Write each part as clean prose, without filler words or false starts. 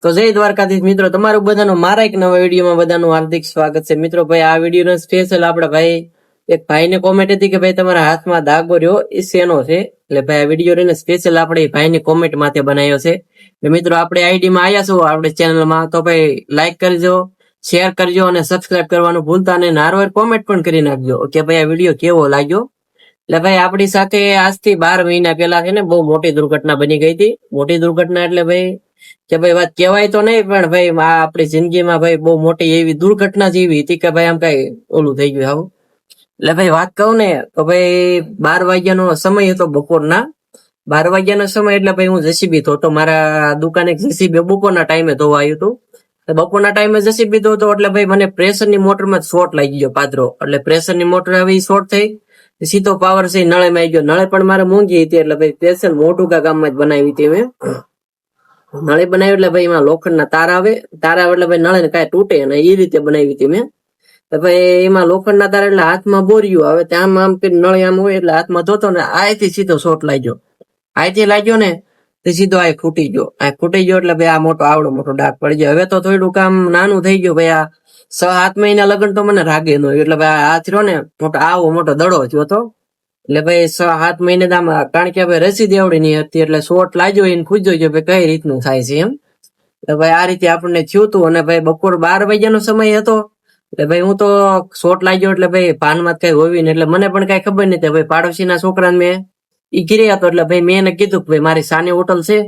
તો જય દ્વારકાધીશ મિત્રો, તમારું બધાનું મારા એક નવા વિડીયોમાં બધાનું હાર્દિક સ્વાગત છે. મિત્રો ભાઈ આ વિડીયોનો સ્પેશિયલ આપણે ભાઈ એક ભાઈને કોમેન્ટ હતી કે ભાઈ તમારા હાથમાં દાગો રહ્યો એ શેનો છે. એટલે ભાઈ આ વિડીયો રહીને સ્પેશિયલ આપણે ભાઈની કોમેન્ટ માટે બનાવ્યો છે. એટલે મિત્રો આપણે આઈડીમાં આવ્યા છો આપણે ચેનલમાં, તો ભાઈ લાઈક કરજો, શેર કરજો અને સબસ્ક્રાઇબ કરવાનું ભૂલતા નહીં. નારવાર કોમેન્ટ પણ કરી નાખજો કે ભાઈ આ વિડીયો કેવો લાગ્યો. એટલે ભાઈ આપણી સાથે આજથી 12 મહિના પહેલા છે ને બહુ મોટી દુર્ઘટના બની ગઈ હતી. મોટી દુર્ઘટના એટલે ભાઈ કે ભાઈ વાત કહેવાય તો નહીં, પણ ભાઈ આ આપણી જિંદગીમાં ભાઈ બહુ મોટી એવી દુર્ઘટના જેવી હતી કે ભાઈ આમ કઈ ઓલું થઈ ગયું આવું. એટલે ભાઈ વાત કહું ને તો ભાઈ 12 વાગ્યાનો સમય હતો, બપોરના 12 વાગ્યાનો સમય. એટલે ભાઈ હું જેસીબી ધોતો, મારા દુકાને જેસીબી બપોરના ટાઈમે ધોવા આવ્યું હતું. બપોરના ટાઈમે જેસીબી ધોતો એટલે ભાઈ મને પ્રેશરની મોટરમાં શોર્ટ લાગી ગયો પાદરો. એટલે પ્રેશરની મોટર આવી શોર્ટ થઈ, સીધો પાવર છે નળે માં આવી ગયો. નળે પણ મારે મોંઘી હતી એટલે ભાઈ સ્પેશિયલ મોટુકા ગામમાં જ બનાવી હતી મેં. નળી બનાવી એટલે ભાઈ એમાં લોખંડના તાર આવે, એટલે ભાઈ નળે ને કાંઈ તૂટે અને એ રીતે બનાવી હતી મેં. ભાઈ એમાં લોખંડના તાર એટલે હાથમાં બોર્યું. હવે ત્યાં આમ નળી આમ હોય એટલે હાથમાં ધોતો ને આયથી સીધો શોર્ટ લાગ્યો. આયથી લાગ્યો ને તો સીધો આ ફૂટી ગયો. આ ફૂટી ગયો એટલે ભાઈ આ મોટો આવડો મોટો ડાઘ પડી ગયો. હવે તો થોડું કામ નાનું થઈ ગયું ભાઈ. આ 6-7 મહિના લગન તો મને રાગે ન હોય. એટલે ભાઈ આ થયો ને મોટો આવો મોટો દડો થયો હતો. એટલે ભાઈ 6-7 મહિને કારણ કે ભાઈ રસી દેવડી નહીં હતી એટલે શોર્ટ લાગ્યો એને પૂછ્યો કે ભાઈ કઈ રીતનું થાય છે એમ. એટલે ભાઈ આ રીતે આપણને થયું હતું. અને ભાઈ બપોર 12 વાગ્યાનો સમય હતો. એટલે ભાઈ હું તો શોર્ટ લાગ્યો એટલે ભાઈ ભાનમાં કઈ હોવી ને એટલે મને પણ કઈ ખબર નથી. ભાઈ પાડોશીના છોકરાને મેં ઈ ઘીરે હતો એટલે ભાઈ મેં એને કીધું કે ભાઈ મારી સાની હોટલ છે,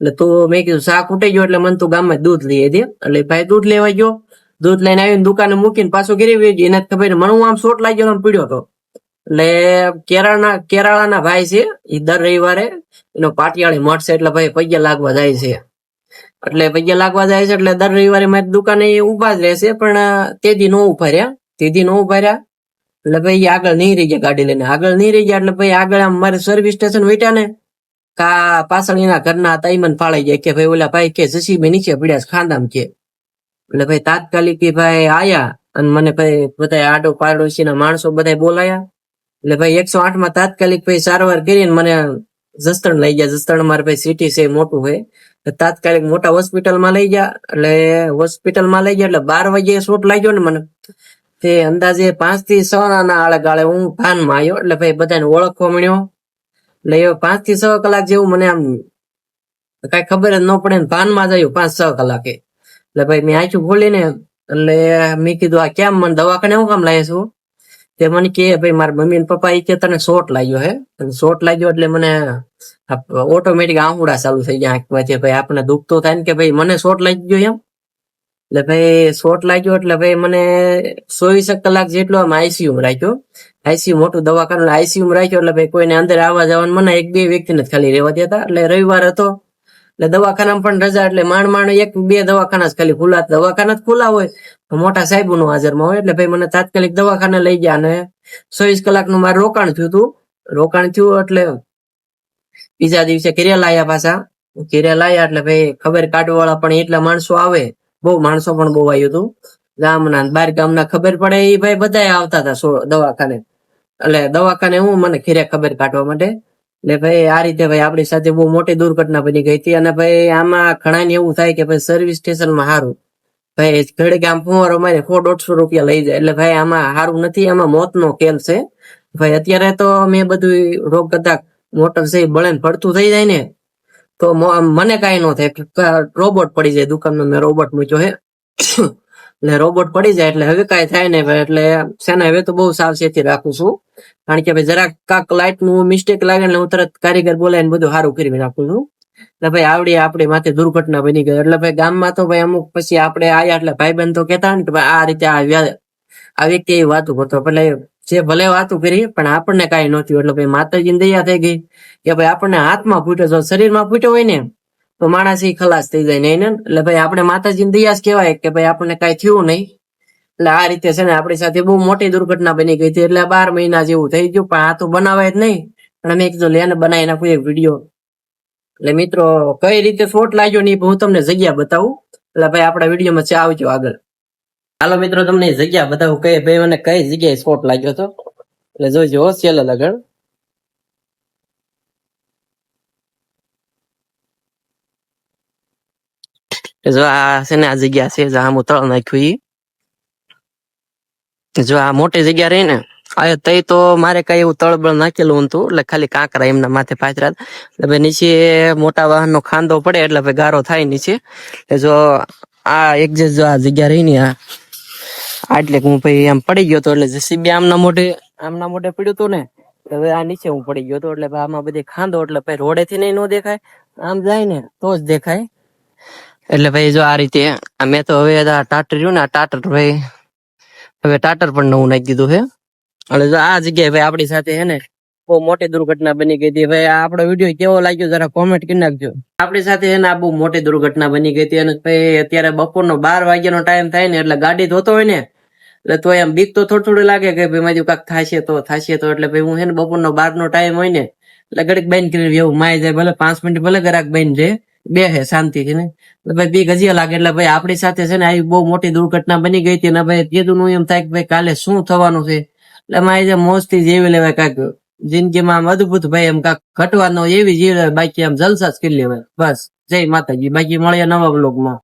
એટલે તું મેં કીધું શાક ઉઠી ગયો એટલે મને તું ગામમાં દૂધ લઈ દે. એટલે ભાઈ દૂધ લેવા ગયો, દૂધ લઈને આવીને દુકાને મૂકીને પાછો ઘીરે ગયો. એને ખબર મને હું આમ શોર્ટ લાગ્યો પીડ્યો હતો. એટલે કેરાળાના ભાઈ છે, એ દર રવિવારે એનો પાટિયાળી મઠ છે એટલે ભાઈ પગે લાગવા જાય છે. એટલે પગે લાગવા જાય છે એટલે દર રવિવારે મારી દુકાને ઉભા જ રહેશે. પણ તેથી નો ઉભા રહ્યા એટલે ભાઈ આગળ નહીં રહી ગયા. ગાડી લઈને આગળ નહીં રહી ગયા એટલે ભાઈ આગળ આમ મારે સર્વિસ સ્ટેશન વેટ્યા ને કા પાછળ એના ઘરના હતા મને ફાળાઈ ગયા કે ભાઈ ઓલા ભાઈ કે જસીબે નીચે પડ્યા ખાંદામ કે. એટલે ભાઈ તાત્કાલિક ભાઈ આયા અને મને ભાઈ બધા આડો પાડોશીના માણસો બધા બોલાયા. એટલે ભાઈ 108 માં તાત્કાલિક ભાઈ સારવાર કરીને મને જસદણ લઈ ગયા. જસદણ મારે ભાઈ સિટી છે મોટું હોય, તાત્કાલિક મોટા હોસ્પિટલમાં લઈ ગયા. એટલે હોસ્પિટલમાં લઈ ગયા એટલે 12 વાગે શોટ લાગ્યો ને મને, તે અંદાજે 5 થી 6 ના આળે ગાળે હું ભાનમાં આવ્યો. એટલે ભાઈ બધાને ઓળખવા મળ્યો. એટલે 5 થી 6 કલાક જેવું મને આમ કઈ ખબર જ ન પડે ને ભાનમાં જ આવ્યું 5-6 કલાકે. એટલે ભાઈ મેં આંખું ખોલીને એટલે મેં કીધું આ કેમ મને દવાખાને હું કામ લાવે છું? તે મને કે ભાઈ મારા મમ્મી ને પપ્પા કે તને શોર્ટ લાગ્યો હે. શોર્ટ લાગ્યો એટલે મને ઓટોમેટિક આંખુડા ચાલુ થઈ ગયા આંખમાંથી. ભાઈ આપણે દુઃખ તો થાય ને કે ભાઈ મને શોર્ટ લાગી ગયો એમ. એટલે ભાઈ શોર્ટ લાગ્યો એટલે ભાઈ મને 24 કલાક જેટલો આમ આઈસીયુ રાખ્યો. આઈસીયુ મોટું દવાખાનું આઈસીયુ રાખ્યો. એટલે ભાઈ કોઈને અંદર આવવા જવાનું મને 1-2 વ્યક્તિને જ ખાલી રહેવા દેતા. એટલે રવિવાર હતો એટલે દવાખાનામાં પણ રજા. એટલે માંડ 1-2 દવાખાના જ ખાલી ખુલ્લા. દવાખાના જ ખુલ્લા હોય તો મોટા સાહેબો નું હાજરમાં હોય. એટલે ભાઈ મને તાત્કાલિક દવાખાને લઈ ગયા અને 24 કલાકનું મારું રોકાણ થયું હતું. રોકાણ થયું એટલે બીજા દિવસે ઘરે લાયા પાછા. ઘરે લાયા એટલે ભાઈ ખબર કાઢવા વાળા પણ એટલા માણસો આવે, બહુ માણસો પણ બહુ આવ્યું હતું ગામના બાર ગામના. ખબર પડે એ ભાઈ બધા આવતા હતા દવાખાને. એટલે દવાખાને હું મને ઘરે ખબર કાઢવા માટે. એટલે ભાઈ આ રીતે ભાઈ આપણી સાથે બહુ મોટી દુર્ઘટના બની ગઈ હતી. અને ભાઈ આમાં ઘણા ને એવું થાય કે ભાઈ સર્વિસ સ્ટેશનમાં સારું ભાઈ ઘડી ગામ ફુવારો મારે 100-150 રૂપિયા લઈ જાય. એટલે ભાઈ આમાં સારું નથી, આમાં મોતનો ખેલ છે ભાઈ. અત્યારે તો મેં બધું રોગ કદાચ મોટર છે બળે પડતું થઈ જાય ને તો મને કઈ ન થાય. રોબોટ પડી જાય દુકાનમાં, મેં રોબોટ મૂક્યો હે. એટલે રોબોટ પડી જાય એટલે હવે કઈ થાય નહીં ભાઈ. એટલે શેને હવે તો બહુ સાવચેતી રાખું છું. કારણ કે ભાઈ જરાક કાક લાઇટ નું મિસ્ટેક લાગે એટલે હું તરત કારીગર બોલાવીને બધું સારું કરી રાખું છું. એટલે ભાઈ આવડી આપણી માથે દુર્ઘટના બની ગઈ. એટલે ભાઈ ગામમાં તો ભાઈ અમુક પછી આપણે આયા એટલે ભાઈબંધ તો કહેતા ને કે ભાઈ આ રીતે આ વ્યક્તિ એવી વાતું કરતો. એટલે જે ભલે વાતું કરી પણ આપણને કઈ નહોતું. એટલે ભાઈ માતાજીની દયા થઈ ગઈ કે ભાઈ આપણને હાથમાં ફૂટ્યો, જો શરીરમાં ફૂટ્યો હોય ને તો માણસ એ ખલાસ થઈ જાય નહીં ને. એટલે ભાઈ આપણે માતાજીની દયા જ કહેવાય કે ભાઈ આપણને કઈ થયું નહીં. એટલે આ રીતે છે ને આપણી સાથે બહુ મોટી દુર્ઘટના બની ગઈ હતી. એટલે 12 મહિના જેવું થઈ ગયું પણ આ તો બનાવાય જ નહીં. પણ મેં કીધું લેને બનાવી નાખું એક વિડીયો. એટલે મિત્રો કઈ રીતે શોર્ટ લાગ્યો ને હું તમને જગ્યા બતાવું. એટલે ભાઈ આપણા વિડીયોમાં છે આવજો આગળ. હાલો મિત્રો તમને જગ્યા બતાવું કઈ ભાઈ મને કઈ જગ્યાએ શોર્ટ લાગ્યો હતો. એટલે જોઈજો ચેનલ આગળ. જો આ છે ને આ જગ્યા છે જ્યાં હું તળ નાખ્યું ઈ જો આ મોટી જગ્યા રહી ને આ તઈ તો મારે કઈ એવું તળબળ નાખેલું હતું એટલે ખાલી કાંકરા એમના માથે પાથરા એટલે ભાઈ નીચે મોટા વાહનનો ખાંધો પડે એટલે ભાઈ ગારો થાય નીચે એટલે જો આ એક જે જો આ જગ્યા રહી ને આ એટલે હું ભાઈ એમ પડી ગયો હતો એટલે જેસીબી આમના મોઢે પડ્યું હતું ને હવે આ નીચે હું પડી ગયો હતો એટલે ભાઈ આમાં બધી ખાંધો એટલે ભાઈ રોડે થી નહીં નો દેખાય આમ જાય ને તો જ દેખાય એટલે ભાઈ જો આ રીતે મેં તો હવે આ ટાટર રહ્યું ને આ ટાટર ભાઈ હવે ટાટર પણ નવું નાખી દીધું છે અને જો આ જગ્યાએ ભાઈ આપણી સાથે છે ને બહુ મોટી દુર્ઘટના બની ગઈ હતી ભાઈ આપણો વિડીયો કેવો લાગ્યો જરા કોમેન્ટ કરી નાખજો આપણી સાથે છે ને આ બહુ મોટી દુર્ઘટના બની ગઈ હતી અને ભાઈ અત્યારે બપોરનો 12 વાગ્યાનો ટાઈમ થાય ને એટલે ગાડી ધોતો હોય ને એટલે તો એમ બીક તો થોડું લાગે કે ભાઈ મારી કાંક થશે તો એટલે ભાઈ હું છે ને બપોરનો 12 નો ટાઈમ હોય ને એટલે ઘડીક બંધ કરીને એવું માય જાય ભલે 5 મિનિટ ભલે ગરાક બંધ રહે બે હે શાંતિથી ને ભાઈ બીક હજી લાગે એટલે ભાઈ આપણી સાથે છે ને આવી બહુ મોટી દુર્ઘટના બની ગઈ હતી ને ભાઈ કીધું એમ થાય કે ભાઈ કાલે શું થવાનું છે એટલે મારી જે મોજથી જેવી લેવાય કાંક જિંદગીમાં આમ અદભુત ભાઈ એમ કાંક ઘટવાનો એવી જીવ બાકી આમ જલસા જ કરી લેવાય બસ જય માતાજી બાકી મળીએ નવા બ્લોગમાં